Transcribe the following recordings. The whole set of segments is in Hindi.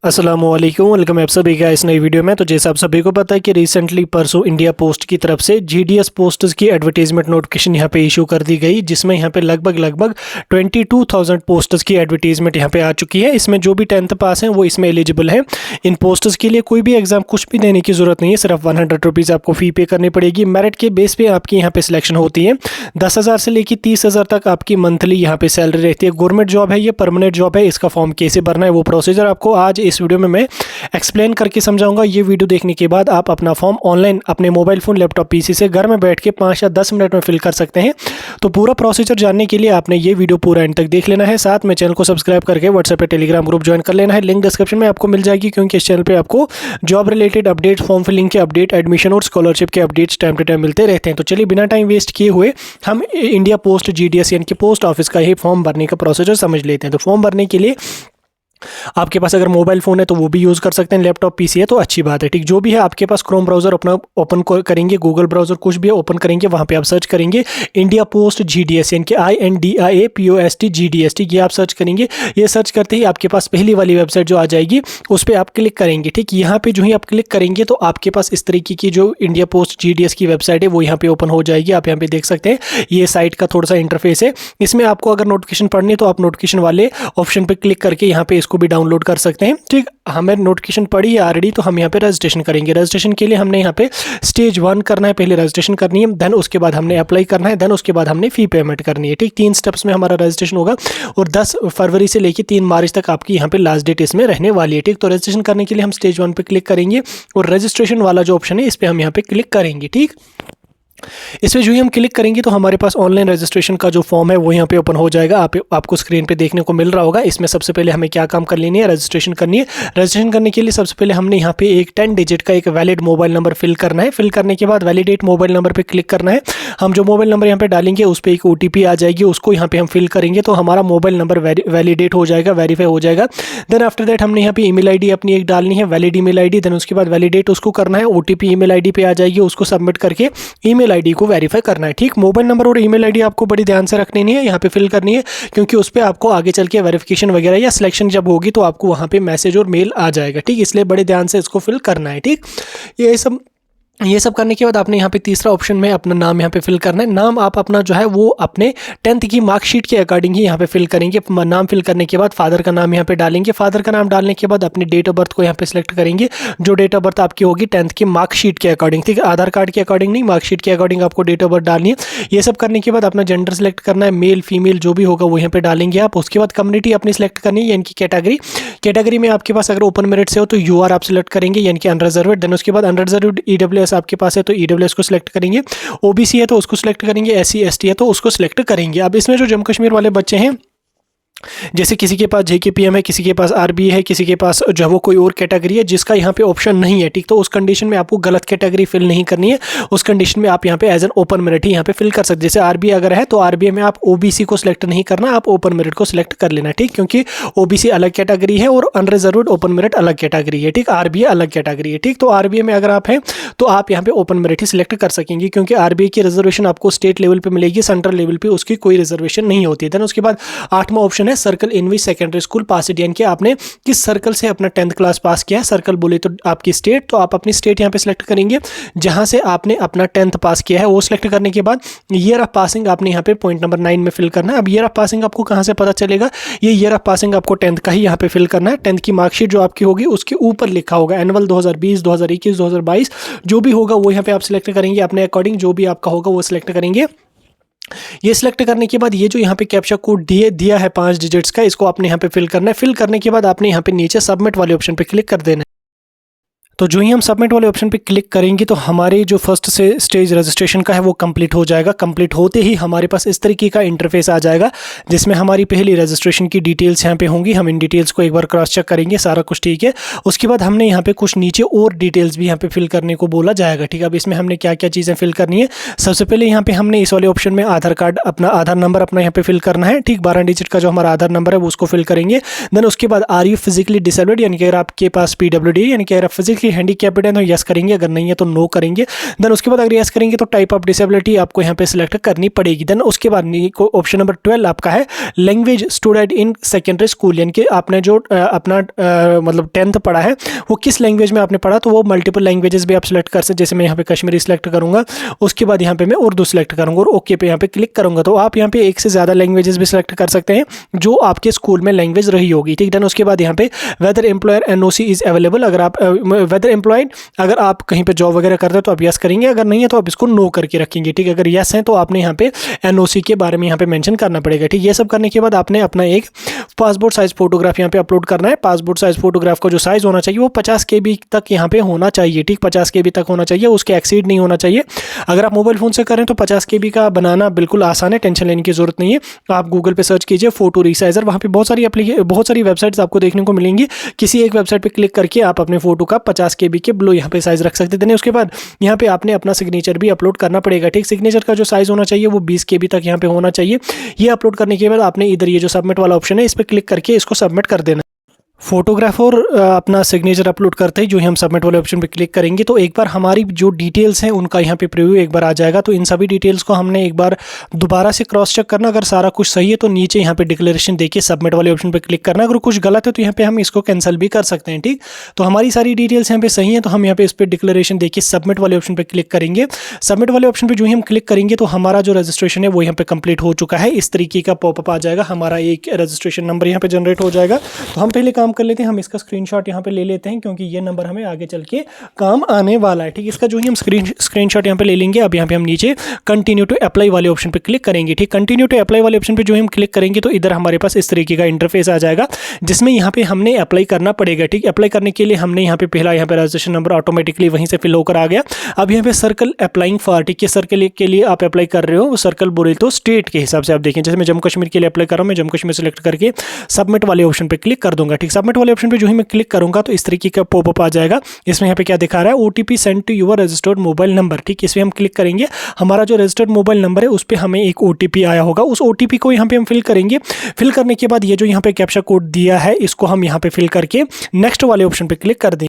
अस्सलामुअलैकुम, वेलकम है आप सभी का इस नई वीडियो में। तो जैसा आप सभी को पता है कि रिसेंटली परसों इंडिया पोस्ट की तरफ से जीडीएस पोस्ट्स की एडवर्टीजमेंट नोटिफिकेशन यहाँ पे इशू कर दी गई, जिसमें यहाँ पे लगभग 22,000 पोस्ट्स की एडवर्टीजमेंट यहाँ पे आ चुकी है। इसमें जो भी 10th पास हैं वो इसमें एलिजिबल है। इन पोस्ट्स के लिए कोई भी एग्जाम कुछ भी देने की जरूरत नहीं है, सिर्फ 100 रुपीज़ आपको फ़ी पे करनी पड़ेगी। मेरिट के बेस पे आपकी यहाँ पे सिलेक्शन होती है। 10,000 से लेकर 30,000 तक आपकी मंथली यहाँ पे सैलरी रहती है। गवर्नमेंट जॉब है, ये परमानेंट जॉब है। इसका फॉर्म कैसे भरना है वो प्रोसीजर आपको आज इस वीडियो में मैं एक्सप्लेन करके समझाऊंगा। ये वीडियो देखने के बाद आप अपना फॉर्म ऑनलाइन अपने मोबाइल फ़ोन, लैपटॉप, पीसी से घर में बैठ के 5 या 10 मिनट में फिल कर सकते हैं। तो पूरा प्रोसीजर जानने के लिए आपने ये वीडियो पूरा एंड तक देख लेना है। साथ में चैनल को सब्सक्राइब करके व्हाट्सएप पे टेलीग्राम ग्रुप ज्वाइन कर लेना है। लिंक डिस्क्रिप्शन में आपको मिल जाएगी, क्योंकि इस चैनल पर आपको job related update, form filling के अपडेट, एडमिशन और स्कॉलरशिप के अपडेट्स टाइम टू टाइम मिलते रहते हैं। तो चलिए बिना टाइम वेस्ट किए हुए हम इंडिया पोस्ट जीडीएस यानी कि पोस्ट ऑफिस का ही फॉर्म भरने का प्रोसीजर समझ लेते हैं। तो फॉर्म भरने के लिए आपके पास अगर मोबाइल फ़ोन है तो वो भी यूज़ कर सकते हैं, लैपटॉप पीसी है तो अच्छी बात है। ठीक, जो भी है आपके पास क्रोम ब्राउज़र अपना ओपन करेंगे, गूगल ब्राउज़र कुछ भी ओपन करेंगे, वहाँ पे आप सर्च करेंगे इंडिया पोस्ट जीडीएस यानी कि INDIAPOST GDS। ठीक, ये आप सर्च करेंगे। ये सर्च करते ही आपके पास पहली वाली वेबसाइट जो आ जाएगी उस पर आप क्लिक करेंगे। ठीक, यहाँ पे जो ही आप क्लिक करेंगे तो आपके पास इस तरीके की जो इंडिया पोस्ट जीडीएस की वेबसाइट है वो यहाँ पे ओपन हो जाएगी। आप यहाँ पे देख सकते हैं ये साइट का थोड़ा सा इंटरफेस है। इसमें आपको अगर नोटिफिकेशन पढ़नी है तो आप नोटिफिकेशन वाले ऑप्शन पे क्लिक करके यहाँ पे इसको भी डाउनलोड कर सकते हैं। ठीक, हमें नोटिफिकेशन पड़ी है ऑलरेडी, तो हम यहाँ पे रजिस्ट्रेशन करेंगे। रजिस्ट्रेशन के लिए हमने यहाँ पे स्टेज 1 करना है, पहले रजिस्ट्रेशन करनी है, देन उसके बाद हमने अप्लाई करना है, देन उसके बाद हमने फ़ी पेमेंट करनी है। ठीक, 3 स्टेप्स में हमारा रजिस्ट्रेशन होगा और 10 फरवरी से लेकर 3 मार्च तक आपकी यहाँ पे लास्ट डेट इसमें रहने वाली है। ठीक, तो रजिस्ट्रेशन करने के लिए हम स्टेज 1 पे क्लिक करेंगे और रजिस्ट्रेशन वाला जो ऑप्शन है इस पर हम यहाँ पे क्लिक करेंगे। ठीक, इसमें जो ही हम क्लिक करेंगे तो हमारे पास ऑनलाइन रजिस्ट्रेशन का जो फॉर्म है वो यहाँ पे ओपन हो जाएगा। आपको स्क्रीन पे देखने को मिल रहा होगा। इसमें सबसे पहले हमें क्या काम कर लेनी है, रजिस्ट्रेशन करनी है। रजिस्ट्रेशन करने के लिए सबसे पहले हमने यहाँ पे एक 10 डिजिट का एक वैलिड मोबाइल नंबर फिल करना है। फिल करने के बाद वैलिडेट मोबाइल नंबर पर क्लिक करना है। हम जो मोबाइल नंबर यहाँ पे डालेंगे उस पर एक OTP आ जाएगी, उसको यहाँ पे हम फिल करेंगे तो हमारा मोबाइल नंबर वैलिडेट हो जाएगा, वेरीफाई हो जाएगा। देन आफ्टर दैट हमने यहाँ पे ईमेल ID अपनी एक डालनी है, वैलिड ईमेल ID। देन उसके बाद वैलिडेट उसको करना है, OTP ईमेल ID पे आ जाएगी, उसको सबमिट करके ईमेल ID को वेरीफाई करना है। ठीक, मोबाइल नंबर और ईमेल ID आपको बड़ी ध्यान से रखनी नहीं है, यहाँ पे फिल करनी है, क्योंकि उस पर आपको आगे चल के वेरिफिकेशन वगैरह या सिलेक्शन जब होगी तो आपको वहाँ पे मैसेज और मेल आ जाएगा। ठीक, इसलिए बड़े ध्यान से इसको फिल करना है। ठीक, ये सब करने के बाद आपने यहाँ पे तीसरा ऑप्शन में अपना नाम यहाँ पे फिल करना है। नाम आप अपना जो है वो अपने 10th की मार्कशीट के अकॉर्डिंग ही यहाँ पे फिल करेंगे। नाम फिल करने के बाद फादर का नाम यहाँ पे डालेंगे। फादर का नाम डालने के बाद अपनी डेट ऑफ बर्थ को यहाँ पे सिलेक्ट करेंगे, जो डेट ऑफ बर्थ आपकी होगी 10th की मार्कशीट के अकॉर्डिंग। ठीक है, आधार कार्ड के अकॉर्डिंग नहीं, मार्कशीट के अकॉर्डिंग आपको डेट ऑफ बर्थ डालनी है। ये सब करने के बाद अपना जेंडर सेलेक्ट करना है, मेल फीमेल जो भी होगा वो यहाँ पे डालेंगे आप। उसके बाद कम्युनिटी अपनी सेलेक्ट करनी है, यानी कि कैटेगरी में आपके पास अगर ओपन मेरिट से हो तो UR आप सिलेक्ट करेंगे, यानी कि अनरिजर्वेड। देन उसके बाद अनरिजर्वेड EWS आपके पास है तो EWS को सिलेक्ट करेंगे, OBC है तो उसको सिलेक्ट करेंगे, SC ST है तो उसको सिलेक्ट करेंगे। अब इसमें जो जम्मू कश्मीर वाले बच्चे हैं, जैसे किसी के पास JKPM है, किसी के पास RB है, किसी के पास जो है वो कोई और कैटेगरी है जिसका यहाँ पे ऑप्शन नहीं है। ठीक, तो उस कंडीशन में आपको गलत कैटेगरी फिल नहीं करनी है। उस कंडीशन में आप यहाँ पे एज एन ओपन मेरिट ही यहाँ पे फिल कर सकते हैं। जैसे RB अगर है तो RB में आप OBC को सिलेक्ट नहीं करना, आप ओपन मेरिट को सिलेक्ट कर लेना। ठीक, क्योंकि OBC अलग कैटेगरी है और अनरिजर्व्ड ओपन मेरिट अलग कैटेगरी है। ठीक, RBA अलग कैटेगरी है। ठीक, तो RBA में अगर आप हैं तो आप यहाँ पे ओपन मेरिट ही सिलेक्ट कर सकेंगे, क्योंकि RBA की रिजर्वेशन आपको स्टेट लेवल पर मिलेगी, सेंट्रल लेवल पर उसकी कोई रिजर्वेशन नहीं होती है। देन उसके बाद 8वां ऑप्शन है circle in which secondary school pass it, यानी कि आपने किस सर्कल से अपना 10th क्लास पास किया है। सर्कल बोले तो आपकी स्टेट, तो आप अपनी स्टेट यहाँ पे सिलेक्ट करेंगे जहां से आपने अपना 10th पास किया है। वो सिलेक्ट करने के बाद ईयर ऑफ पासिंग आपने यहाँ पे पॉइंट नंबर 9 में फिल करना है। अब ईयर ऑफ पासिंग आपको कहां से पता चलेगा, ये ईयर ऑफ पासिंग आपको 10th का ही यहाँ पे फिल करना है। 10th की मार्कशीट जो आपकी होगी उसके ऊपर लिखा होगा एनुअल 2020, 2021, 2022 जो भी होगा वो यहाँ पे आप सिलेक्ट करेंगे अपने अकॉर्डिंग, जो भी आपका होगा वो सिलेक्ट करेंगे। ये सिलेक्ट करने के बाद ये जो यहाँ पे कैप्चा कोड दिया है 5 डिजिट्स का, इसको आपने यहाँ पे फिल करना है। फिल करने के बाद आपने यहाँ पे नीचे सबमिट वाले ऑप्शन पे क्लिक कर देना है। तो जो ही हम सबमिट वाले ऑप्शन पे क्लिक करेंगे तो हमारे जो फर्स्ट से स्टेज रजिस्ट्रेशन का है वो कंप्लीट हो जाएगा। कंप्लीट होते ही हमारे पास इस तरीके का इंटरफेस आ जाएगा, जिसमें हमारी पहली रजिस्ट्रेशन की डिटेल्स यहाँ पे होंगी। हम इन डिटेल्स को एक बार क्रॉस चेक करेंगे, सारा कुछ ठीक है। उसके बाद हमने यहाँ पे कुछ नीचे और डिटेल्स भी यहाँ पे फिल करने को बोला जाएगा। ठीक है, अब इसमें हमने क्या क्या चीज़ें फिल करनी है। सबसे पहले यहाँ पे हमने इस वाले ऑप्शन में आधार कार्ड, अपना आधार नंबर अपना यहाँ पे फिल करना है। ठीक, 12 डिजिट का जो हमारा आधार नंबर है वो उसको फिल करेंगे। देन उसके बाद आर यू फिजिकली डिसेबल्ड, यानी कि अगर आपके पास PWD यानी कि अगर आप फिजिकली हैंडीकैप्ड है तो यस करेंगे, अगर नहीं है तो नो करेंगे। देन उसके बाद अगर यस करेंगे तो टाइप ऑफ डिसेबिलिटी आपको यहाँ पे सिलेक्ट करनी पड़ेगी। देन उसके बाद ऑप्शन नंबर 12 आपका है language student in secondary school, यानी कि आपने जो अपना मतलब 10th पढ़ा है वो किस लैंग्वेज में आपने पढ़ा, तो वो मल्टीपल लैंग्वेजेस भी आप सिलेक्ट कर सकते। जैसे मैं यहाँ पे कश्मीरी सिलेक्ट करूँगा, उसके बाद यहाँ पे मैं उर्दू सिलेक्ट करूँगा और ओके पे यहाँ पे क्लिक करूँगा। तो आप यहाँ पे एक से ज़्यादा लैंग्वेजेस भी सिलेक्ट कर सकते हैं जो आपके स्कूल में लैंग्वेज रही होगी, ठीक। देन उसके बाद यहाँ पे whether employer NOC is available, अगर आप वेदर एम्प्लॉयड अगर आप कहीं पे जॉब वगैरह करते हो तो आप यस करेंगे, अगर नहीं है तो आप इसको नो करके रखेंगे, ठीक। अगर यस है तो आपने यहाँ पे एनओसी के बारे में यहाँ पे मेंशन करना पड़ेगा, ठीक। ये सब करने के बाद आपने अपना एक पासपोर्ट साइज फोटोग्राफ यहाँ पे अपलोड करना है। पासपोर्ट साइज फोटोग्राफ का जो साइज होना चाहिए वो 50 KB तक यहाँ पे होना चाहिए, ठीक। 50 KB तक होना चाहिए, उसके एक्सीड नहीं होना चाहिए। अगर आप मोबाइल फोन से करें तो 50 KB का बनाना बिल्कुल आसान है, टेंशन लेने की जरूरत नहीं है। आप गूगल पे सर्च कीजिए फोटो रिसाइजर, वहाँ पे बहुत सारी वेबसाइट्स आपको देखने को मिलेंगी। किसी एक वेबसाइट पे क्लिक करके आप अपने फोटो का 50 KB के बिलो यहाँ पे साइज रख सकते हैं। उसके बाद यहाँ पे आपने अपना सिग्नेचर भी अपलोड करना पड़ेगा, ठीक। सिग्नेचर का जो साइज होना चाहिए वो 20 KB तक यहाँ पे होना चाहिए। ये अपलोड करने के बाद आपने इधर ये जो सबमिट वाला ऑप्शन है इस पर क्लिक करके इसको सबमिट कर देना। फोटोग्राफ और अपना सिग्नेचर अपलोड करते ही जो ही हम सबमिट वाले ऑप्शन पे क्लिक करेंगे तो एक बार हमारी जो डिटेल्स हैं उनका यहाँ पे प्रीव्यू एक बार आ जाएगा। तो इन सभी डिटेल्स को हमने एक बार दोबारा से क्रॉस चेक करना, अगर सारा कुछ सही है तो नीचे यहाँ पे डिक्लेरेशन देखिए सबमिट वाले ऑप्शन पे क्लिक करना, अगर कुछ गलत है तो यहाँ पे हम इसको कैंसिल भी कर सकते हैं, ठीक। तो हमारी सारी डिटेल्स यहाँ पे सही है तो हम यहाँ पे इस पर डिक्लेरेशन देखिए सबमिट वाले ऑप्शन पे क्लिक करेंगे। सबमिट वाले ऑप्शन पे जो ही हम क्लिक करेंगे तो हमारा जो रजिस्ट्रेशन है वो यहाँ पे कंप्लीट हो चुका है। इस तरीके का पॉपअप आ जाएगा, हमारा एक रजिस्ट्रेशन नंबर यहाँ पे जनरेट हो जाएगा। तो हम पहले काम कर लेते हैं, हम इसका स्क्रीनशॉट यहाँ पे ले लेते हैं क्योंकि ये नंबर हमें आगे चल के काम आने वाला है, ठीक। इसका जो ही हम स्क्रीनशॉट यहाँ पे ले लेंगे। अब यहाँ पे हम नीचे कंटिन्यू टू अप्लाई वाले ऑप्शन पे क्लिक करेंगे, ठीक। कंटिन्यू टू अप्लाई वाले ऑप्शन पे जो हम क्लिक करेंगे तो इधर हमारे पास इस तरीके का इंटरफेस आ जाएगा जिसमें यहाँ पे हमने अप्लाई करना पड़ेगा, ठीक। अप्लाई करने के लिए हमने यहाँ पे पहला यहाँ पे रजिस्ट्रेशन नंबर ऑटोमेटिकली वहीं से फिल होकर आ गया। अब यहाँ पे सर्कल अप्लाइंग फॉर, ठीक है, सर्कल के लिए आप अप्लाई कर रहे हो, सर्कल बोले तो स्टेट के हिसाब से आप देखें। जैसे मैं जम्मू कश्मीर के लिए अप्लाई कर रहा हूँ, मैं जम्मू कश्मीर सेलेक्ट करके सबमिट वाले ऑप्शन पे क्लिक कर दूंगा, ठीक। सबमिट वाले ऑप्शन पे जो ही मैं क्लिक करूंगा तो इस तरीके का पॉपअप आ जाएगा। इसमें यहाँ पे क्या दिखा रहा है, OTP send to your registered mobile number, ठीक। इसमें हम क्लिक करेंगे, हमारा जो रजिस्टर्ड मोबाइल नंबर है उस पर हमें एक OTP आया होगा, उस OTP को यहाँ पे हम फिल करेंगे। फिल करने के बाद ये जो यहाँ पे कैप्चा कोड दिया है इसको हम यहाँ पे फिल करके नेक्स्ट वाले ऑप्शन पे क्लिक कर देंगे।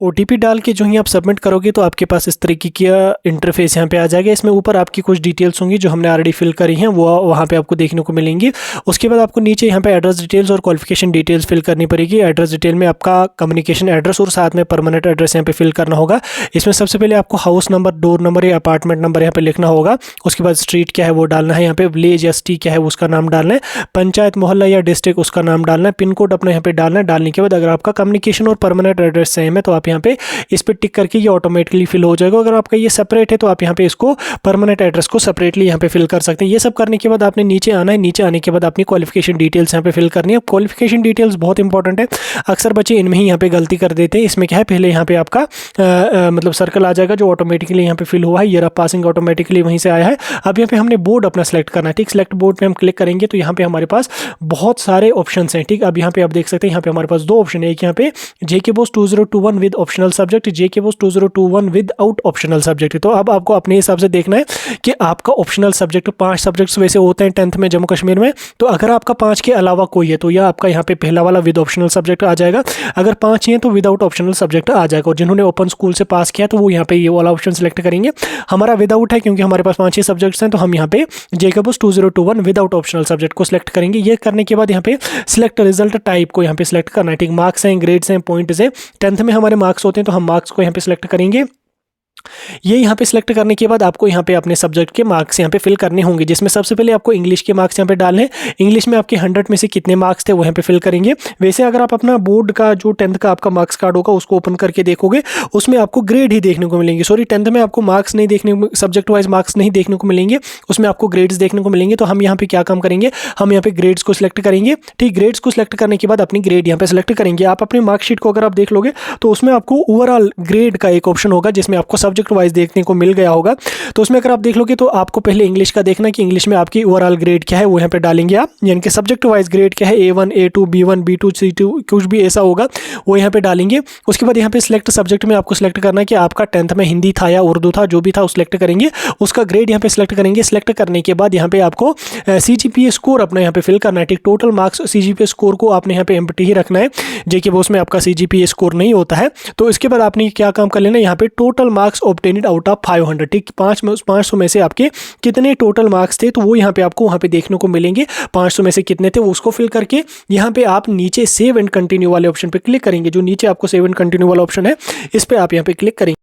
OTP डाल के जो ही आप सबमिट करोगे तो आपके पास इस तरीके की इंटरफेस यहाँ पे आ जाएगा। इसमें ऊपर आपकी कुछ डिटेल्स होंगी जो हमने ऑलरेडी फिल करी हैं, वो वहाँ पे आपको देखने को मिलेंगी। उसके बाद आपको नीचे यहाँ पे एड्रेस डिटेल्स और क्वालिफिकेशन डिटेल्स फिल करनी पड़ेगी। एड्रेस डिटेल में आपका कम्युनिकेशन एड्रेस और साथ में परमानेंट एड्रेस यहाँ पे फिल करना होगा। इसमें सबसे पहले आपको हाउस नंबर, डोर नंबर या अपार्टमेंट नंबर यहाँ पे लिखना होगा। उसके बाद स्ट्रीट क्या है वो डालना है, यहाँ पे विलेज या सिटी क्या है उसका नाम डालना है, पंचायत, मोहल्ला या डिस्ट्रिक्ट उसका नाम डालना है, पिन कोड अपना यहाँ पे डालना है। डालने के बाद अगर आपका कम्युनिकेशन और परमानेंट एड्रेस सेम है तो आप यहाँ पे इस पर टिक करके ये ऑटोमेटिकली फिल हो जाएगा। अगर आपका ये सेपरेट है तो आप यहाँ पे इसको परमानेंट एड्रेस को सेपरेटली यहाँ पे फिल कर सकते हैं। ये सब करने के बाद आपने नीचे आना है, नीचे आने के बाद अपनी क्वालिफिकेशन डिटेल्स यहाँ पे फिल करनी है। क्वालिफिकेशन डिटेल्स बहुत इंपॉर्टेंट है, अक्सर बच्चे इनमें ही यहाँ पे गलती कर देते हैं। इसमें क्या है, पहले यहाँ पे आपका मतलब सर्कल आ जाएगा जो ऑटोमेटिकली यहाँ पे फिल हुआ है, ईयर ऑफ पासिंग ऑटोमेटिकली वहीं से आया है। अब यहाँ पे हमने बोर्ड अपना सेलेक्ट करना है, ठीक। सेलेक्ट बोर्ड पे हम क्लिक करेंगे तो यहाँ पे हमारे पास बहुत सारे ऑप्शन हैं, ठीक। अब यहाँ पे आप देख सकते हैं यहाँ पे हमारे पास दो ऑप्शन है, एक यहाँ पे JK Boss 2021 with optional subject, JK Boss 2021 with out optional subject. तो अब आपको अपने हिसाब से देखना है कि आपका ऑप्शनल सब्जेक्ट 5 सब्जेक्ट्स वैसे होते हैं 10th में जम्मू कश्मीर में। तो अगर आपका 5 के अलावा कोई है तो यह आपका यहाँ पे पहला वाला विद ऑप्शनल सब्जेक्ट आ जाएगा, अगर 5 ही है तो विदाउट ऑप्शनल सब्जेक्ट आ जाएगा। और जिन्होंने ओपन स्कूल से पास किया तो वो यहाँ पे ये वाला ऑप्शन सेलेक्ट करेंगे। हमारा विदाउट है क्योंकि हमारे पास 5 ही सब्जेक्ट्स हैं, तो हम यहाँ पे JK Boss 2021 without optional subject को सिलेक्ट करेंगे। ये करने के बाद यहाँ पे सिलेक्ट रिजल्ट टाइप को यहाँ पे सिलेक्ट करना है, ठीक। मार्क्स हैं, ग्रेड्स हैं, पॉइंट्स हैं। 10th में हमारे मार्क्स होते हैं तो हम मार्क्स को यहाँ पे सिलेक्ट करेंगे। ये यहाँ पे सिलेक्ट करने के बाद आपको यहाँ पे अपने सब्जेक्ट के मार्क्स यहाँ पे फिल करने होंगे, जिसमें सबसे पहले आपको इंग्लिश के मार्क्स यहाँ पे डालने हैं। इंग्लिश में आपके 100 में से कितने मार्क्स थे वो यहाँ पे फिल करेंगे। वैसे अगर आप अपना बोर्ड का जो 10th का आपका मार्क्स कार्ड होगा उसको ओपन करके देखोगे उसमें आपको ग्रेड ही देखने को मिलेंगे। सॉरी, 10th में आपको मार्क्स नहीं देखने को, सब्जेक्ट वाइज मार्क्स नहीं देखने को मिलेंगे, उसमें आपको ग्रेड्स देखने को मिलेंगे। तो हम यहाँ पे क्या काम करेंगे, हम यहाँ पे ग्रेड्स को सिलेक्ट करेंगे, ठीक। ग्रेड्स को सिलेक्ट करने के बाद अपनी ग्रेड यहाँ पे सिलेक्ट करेंगे। आप अपने मार्कशीट को अगर आप देख लोगे तो उसमें आपको ओवरऑल ग्रेड का एक ऑप्शन होगा जिसमें आपको सब सब्जेक्ट वाइज देखने को मिल गया होगा। तो उसमें अगर आप देख लोगे तो आपको पहले इंग्लिश का देखना कि इंग्लिश में आपकी ओवरऑल ग्रेड क्या है, वो यहाँ पे डालेंगे आप, यानी कि सब्जेक्ट वाइज ग्रेड क्या है, A1 A2 B1 B2 C2 कुछ भी ऐसा होगा वो यहाँ पे डालेंगे। उसके बाद यहाँ पे सिलेक्ट सब्जेक्ट में आपको सिलेक्ट करना है कि आपका 10th में हिंदी था या उर्दू था, जो भी था वो सिलेक्ट करेंगे, उसका ग्रेड यहाँ पे सिलेक्ट करेंगे। सिलेक्ट करने के बाद यहाँ पे आपको CGPA स्कोर अपना यहाँ पे फिल करना है, ठीक। टोटल मार्क्स CGPA स्कोर को आपने यहाँ पे एम्प्टी ही रखना है, जेके बॉस में आपका CGPA स्कोर नहीं होता है। तो इसके बाद आपने क्या काम कर लेना, यहाँ पे total marks obtained out of 500, ठीक। 500 में से आपके कितने टोटल मार्क्स थे, तो वो यहाँ पे आपको वहाँ पे देखने को मिलेंगे। 500 में से कितने थे वो उसको फिल करके यहाँ पे आप नीचे सेव एंड कंटिन्यू वाले ऑप्शन पे क्लिक करेंगे। जो नीचे आपको सेव एंड कंटिन्यू वाला ऑप्शन है, इस पे आप यहाँ पे क्लिक करेंगे।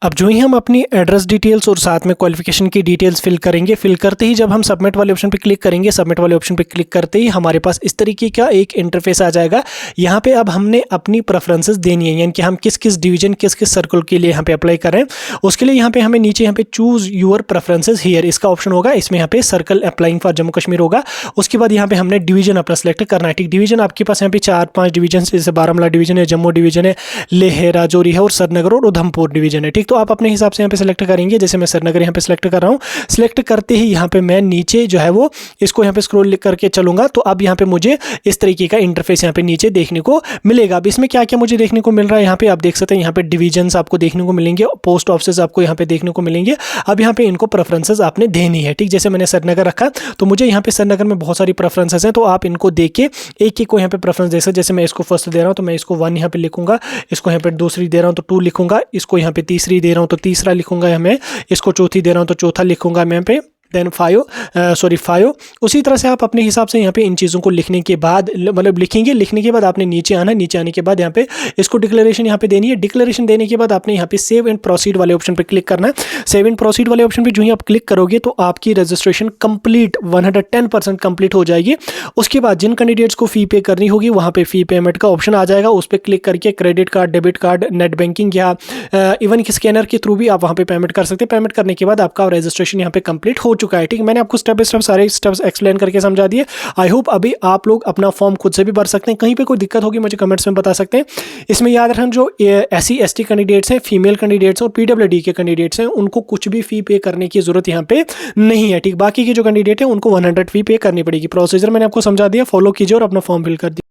अब जो ही हम अपनी एड्रेस डिटेल्स और साथ में क्वालिफिकेशन की डिटेल्स फिल करेंगे, फिल करते ही जब हम सबमिट वाले ऑप्शन पे क्लिक करेंगे, सबमिट वाले ऑप्शन पे क्लिक करते ही हमारे पास इस तरीके का एक इंटरफेस आ जाएगा। यहाँ पे अब हमने अपनी प्रेफरेंसेस देनी है, यानी कि हम किस किस डिवीजन किस किस सर्कल के लिए यहाँ पे अप्लाई करें। उसके लिए यहाँ पे हमें नीचे यहाँ पे चूज योर प्रेफरेंसेस हियर इसका ऑप्शन होगा, इसमें यहाँ पे circle applying for Jammu Kashmir होगा। उसके बाद यहाँ पे हमने डिवीजन अपना सेलेक्ट करना है, ठीक। डिवीजन आपके पास यहाँ पे 4-5 डिवीजन, जैसे बारामूला डिवीजन है, जम्मू डिवीजन है, लेह राजौरी है और श्रीनगर और उधमपुर डिवीजन है, ठीक। तो आप अपने हिसाब से पे सिलेक्ट करेंगे। जैसे मैं श्रीनगर यहाँ पे सिलेक्ट कर रहा हूँ। सिलेक्ट करते ही यहाँ पे मैं नीचे जो है वो इसको यहाँ पे स्क्रॉल करके चलूंगा, तो अब यहाँ पे मुझे इस तरीके का इंटरफेस यहाँ पे नीचे देखने को मिलेगा। अब इसमें क्या क्या मुझे देखने को मिल रहा है, यहाँ पे आप देख सकते हैं, यहाँ पे डिवीजन्स आपको देखने को मिलेंगे, पोस्ट ऑफिस आपको यहाँ पे देखने को मिलेंगे। अब यहाँ पे इनको प्रेफरेंसेस आपने देनी है, ठीक। जैसे मैंने श्रीनगर रखा तो मुझे यहाँ पे श्रीनगर में बहुत सारी प्रेफरेंसेस हैं, तो आप इनको देख के एक एक को यहाँ पे प्रेफरेंस दे सकते। जैसे मैं इसको फर्स्ट दे रहा हूँ तो मैं इसको 1 यहाँ पे लिखूंगा, इसको यहाँ पे दूसरी दे रहा हूँ तो 2 लिखूंगा, इसको यहाँ पे तीसरी दे रहा हूँ तो तीसरा लिखूंगा, मैं इसको चौथी दे रहा हूं तो चौथा लिखूंगा मैं यहाँ पे, देन 5। उसी तरह से आप अपने हिसाब से यहाँ पे इन चीज़ों को लिखने के बाद मतलब लिखेंगे। लिखने के बाद आपने नीचे आना, नीचे आने के बाद यहाँ पे इसको डिक्लेरेशन यहाँ पे देनी है। डिक्लेरेशन देने के बाद आपने यहाँ पे सेव एंड प्रोसीड वाले ऑप्शन पे क्लिक करना है। सेव एंड प्रोसीड वाले ऑप्शन पे जो ही आप क्लिक करोगे तो आपकी रजिस्ट्रेशन कंप्लीट 110% कंप्लीट हो जाएगी। उसके बाद जिन कैंडिडेट्स को फी पे करनी होगी वहाँ पे फी पेमेंट का ऑप्शन आ जाएगा, उस पर क्लिक करके credit card, debit card, net banking या इवन कि स्कैनर के थ्रू भी आप वहाँ पे पेमेंट कर सकते हैं। पेमेंट करने के बाद आपका रजिस्ट्रेशन यहाँ पे कंप्लीट हो चुका है, ठीक। मैंने आपको स्टेप बाय स्टेप सारे स्टेप्स एक्सप्लेन करके समझा दिए। आई होप अभी आप लोग अपना फॉर्म खुद से भी भर सकते हैं। कहीं पे कोई दिक्कत होगी मुझे कमेंट्स में बता सकते हैं। इसमें याद रखना जो SC ST कैंडिडेट्स हैं, फीमेल कैंडिडेट्स और PWD के कैंडिडेट्स हैं, उनको कुछ भी फी पे करने की जरूरत यहाँ पे नहीं है, ठीक। बाकी के जो कैंडिडेट हैं उनको 100 फी पे करनी पड़ेगी। प्रोसीजर मैंने आपको समझा दिया, फॉलो कीजिए और अपना फॉर्म फिल कर दिया।